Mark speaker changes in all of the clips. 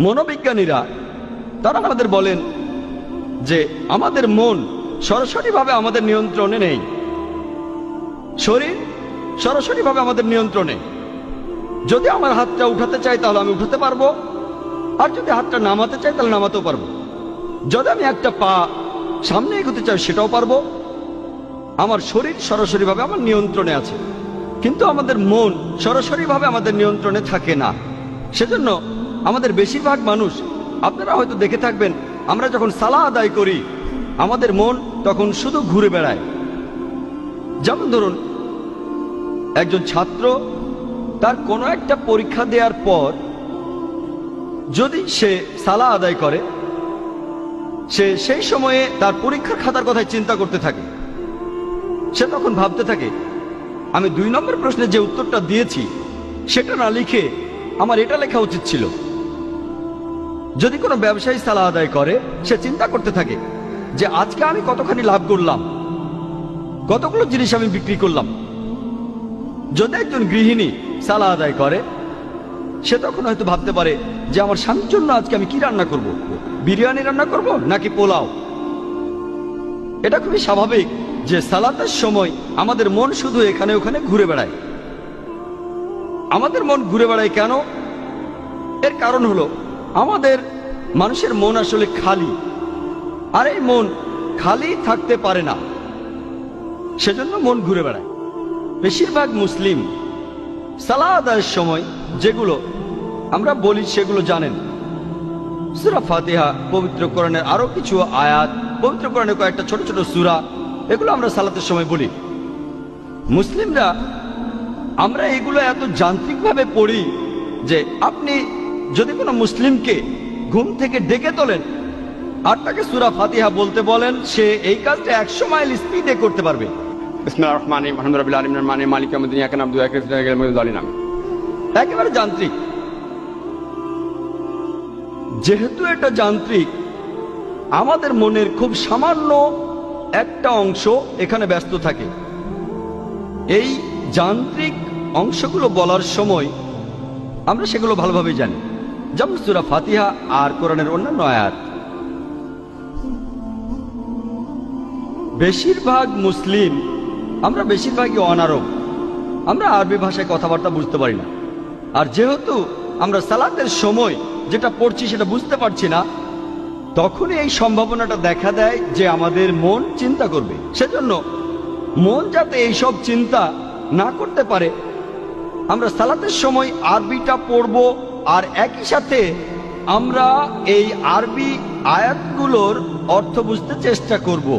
Speaker 1: মনোবিজ্ঞানীরা তারা আমাদের বলেন যে আমাদের মন সরাসরিভাবে আমাদের নিয়ন্ত্রণে নেই, শরীর সরাসরিভাবে আমাদের নিয়ন্ত্রণে। যদি আমার হাতটা উঠাতে চাই তাহলে আমি উঠাতে পারবো, আর যদি হাতটা নামাতে চাই তাহলে নামাতেও পারবো। যদি আমি একটা পা সামনে এগোতে চাই সেটাও পারবো। আমার শরীর সরাসরিভাবে আমার নিয়ন্ত্রণে আছে, কিন্তু আমাদের মন সরাসরিভাবে আমাদের নিয়ন্ত্রণে থাকে না। সেজন্য আমাদের বেশিরভাগ মানুষ, আপনারা হয়তো দেখে থাকবেন, আমরা যখন সালাহ আদায় করি আমাদের মন তখন শুধু ঘুরে বেড়ায়। যেমন ধরুন, একজন ছাত্র তার কোনো একটা পরীক্ষা দেওয়ার পর যদি সে সালাহ আদায় করে, সে সেই সময়ে তার পরীক্ষার খাতার কথায় চিন্তা করতে থাকে। সে তখন ভাবতে থাকে, আমি 2 নম্বর প্রশ্নে যে উত্তরটা দিয়েছি সেটা না লিখে আমার এটা লেখা উচিত ছিল। যদি কোনো ব্যবসায়ী সালাহ আদায় করে, সে চিন্তা করতে থাকে যে আজকে আমি কতখানি লাভ করলাম, কতগুলো জিনিস আমি বিক্রি করলাম। যদি একজন গৃহিণী সালাহ আদায় করে, সে তখন হয়তো ভাবতে পারে যে আমার স্বামীর জন্য আজকে আমি কি রান্না করব, বিরিয়ানি রান্না করব নাকি পোলাও। এটা খুবই স্বাভাবিক যে সালাতের সময় আমাদের মন শুধু এখানে ওখানে ঘুরে বেড়ায়। আমাদের মন ঘুরে বেড়ায় কেন? এর কারণ হলো আমাদের মানুষের মন আসলে খালি, আর এই মন খালি থাকতে পারে না, সেজন্য মন ঘুরে বেড়ায়। বেশিরভাগ মুসলিম সালাহ আদায়ের সময় যেগুলো আমরা বলি সেগুলো জানেন। সূরা ফাতিহা, পবিত্র কোরআনের আরো কিছু আয়াত, পবিত্র কোরআনের কয়েকটা ছোট ছোট সূরা, এগুলো আমরা সালাতের সময় বলি। মুসলিমরা আমরা এগুলো এত যান্ত্রিকভাবে পড়ি যে আপনি যদি কোনো মুসলিমকে ঘুম থেকে ডেকে তোলেন আর তাকে সূরা ফাতিহা বলতে বলেন, সে এই কাজটা 100 মাইল স্পিডে করতে পারবে।
Speaker 2: বিসমিল্লাহির রহমানির রহিম, আলহামদুলিল্লাহি রাব্বিল আলামিন, মালিকি ইয়াউমিদ্দিন, ইয়াকা না'বুদু ওয়া ইয়াকা নাস্তাঈন।
Speaker 1: একেবারে যান্ত্রিক। যেহেতু এটা যান্ত্রিক, আমাদের মনের খুব সামান্য একটা অংশ এখানে ব্যস্ত থাকে। এই যান্ত্রিক অংশগুলো বলার সময় আমরা সেগুলো ভালোভাবে জানি, যেমন সূরা ফাতিহা আর কোরআনের অন্যান্য আয়াত। বেশিরভাগ মুসলিম আমরা বেশিরভাগই অনারব, আমরা আরবি ভাষায় কথাবার্তা বুঝতে পারি না। আর যেহেতু আমরা সালাতের সময় যেটা পড়ছি সেটা বুঝতে পারছি না, তখনই এই সম্ভাবনাটা দেখা দেয় যে আমাদের মন চিন্তা করবে। সেজন্য মন যাতে এইসব চিন্তা না করতে পারে, আমরা সালাতের সময় আরবিটা পড়ব, আর একই সাথে আমরা এই আরবি আয়াতগুলোর অর্থ বুঝতে চেষ্টা করব।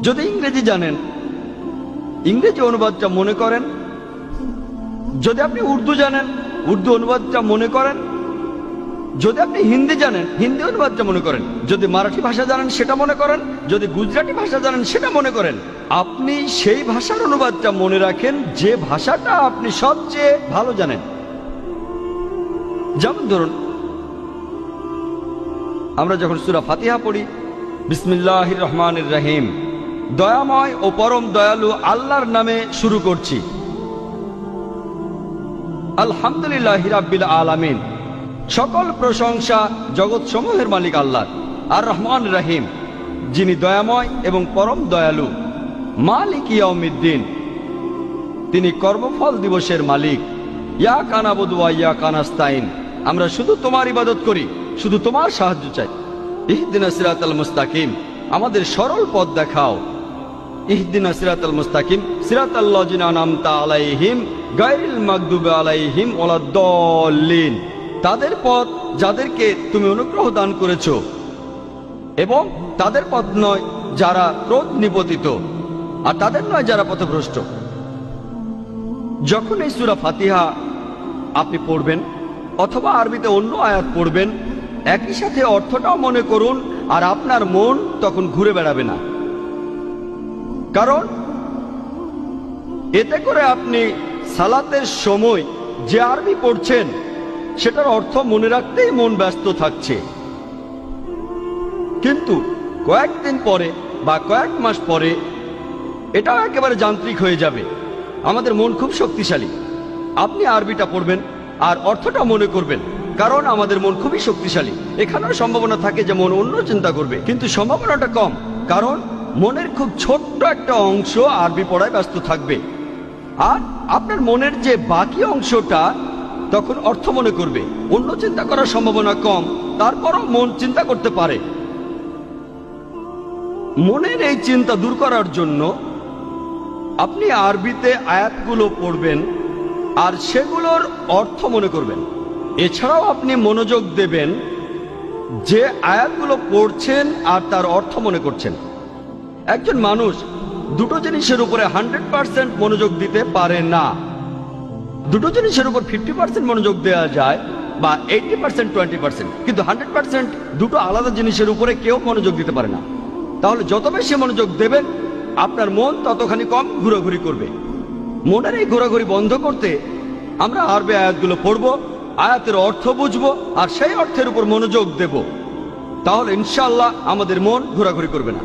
Speaker 1: যদি ইংরেজি জানেন, ইংরেজি অনুবাদটা মনে করেন। যদি আপনি উর্দু জানেন, উর্দু অনুবাদটা মনে করেন। যদি আপনি হিন্দি জানেন, হিন্দি অনুবাদটা মনে করেন। যদি মারাঠি ভাষা জানেন সেটা মনে করেন। যদি গুজরাটি ভাষা জানেন সেটা মনে করেন। আপনি সেই ভাষার অনুবাদটা মনে রাখেন যে ভাষাটা আপনি সবচেয়ে ভালো জানেন। যেমন ধরুন, আমরা যখন সূরা ফাতিহা পড়ি, বিসমিল্লাহির রহমানির রহিম, দয়াময় ও পরম দয়ালু আল্লাহর নামে শুরু করছি। আলহামদুলিল্লাহি রাব্বিল আলামিন, সকল প্রশংসা জগৎ সমূহের মালিক আল্লাহ। আর রহমান রহিম, যিনি দয়াময় এবং পরম দয়ালু। মালিক ইয়াউমিদ্দিন, তিনি কর্মফল দিবসের মালিক। ইয়াকা না'বুদু ওয়া ইয়াকা নাস্তাঈন, আমরা শুধু তোমার ইবাদত করি, শুধু তোমার সাহায্য চাই। ইহদিনাস সিরাতাল মুস্তাকিম, আমাদের সরল পথ দেখাও। ইহদিনাস সিরাতাল মুস্তাকিম সিরাতাল লাযিনা আন'আমতা আলাইহিম গায়রিল মাগদুবি আলাইহিম ওয়ালাদ-দাল্লিন, তাদের পথ যাদেরকে তুমি অনুগ্রহ দান করেছ, এবং তাদের পথ নয় যারা ক্রোধ নিপতিত, আর তাদের নয় যারা পথভ্রষ্ট। যখন এই সূরা ফাতিহা আপনি পড়বেন অথবা আরবিতে অন্য আয়াত পড়বেন, একই সাথে অর্থটাও মনে করুন, আর আপনার মন তখন ঘুরে বেড়াবে না। কারণ এতে করে আপনি সালাতের সময় যে আরবি পড়ছেন সেটার অর্থ মনে রাখতেই মন ব্যস্ত থাকছে। কিন্তু কয়েকদিন পরে বা কয়েক মাস পরে এটাও একেবারে যান্ত্রিক হয়ে যাবে। আমাদের মন খুব শক্তিশালী। আপনি আরবিটা পড়বেন আর অর্থটা মনে করবেন, কারণ আমাদের মন খুবই শক্তিশালী। এখানেও সম্ভাবনা থাকে যে মন অন্য চিন্তা করবে, কিন্তু সম্ভাবনাটা কম, কারণ মনের খুব ছোট্ট একটা অংশ আরবি পড়ায় ব্যস্ত থাকবে। আর আপনার মনের যে বাকি অংশটা তখন অর্থ মনে করবে। অন্য চিন্তা করার সম্ভাবনা কম, তারপরও মন চিন্তা করতে পারে। মনের এই চিন্তা দূর করার জন্য আপনি আরবিতে আয়াতগুলো পড়বেন আর সেগুলোর অর্থ মনে করবেন। এছাড়াও আপনি মনোযোগ দেবেন যে আয়াতগুলো পড়ছেন আর তার অর্থ মনে করছেন। একজন মানুষ দুটো জিনিসের উপরে 100% মনোযোগ দিতে পারে না। দুটো জিনিসের উপর 50% মনোযোগ দেওয়া যায়, বা 80% 20%, কিন্তু 100% দুটো আলাদা জিনিসের উপরে কেউ মনোযোগ দিতে পারে না। তাহলে যত বেশি মনোযোগ দেবেন আপনার মন ততখানি কম ঘোরাঘুরি করবে। মনের এই ঘোরাঘুরি বন্ধ করতে আমরা আরবি আয়াতগুলো পড়ব, আয়াতের অর্থ বুঝবো আর সেই অর্থের উপর মনোযোগ দেব। তাহলে ইনশাআল্লাহ আমাদের মন ঘোরাঘুরি করবে না।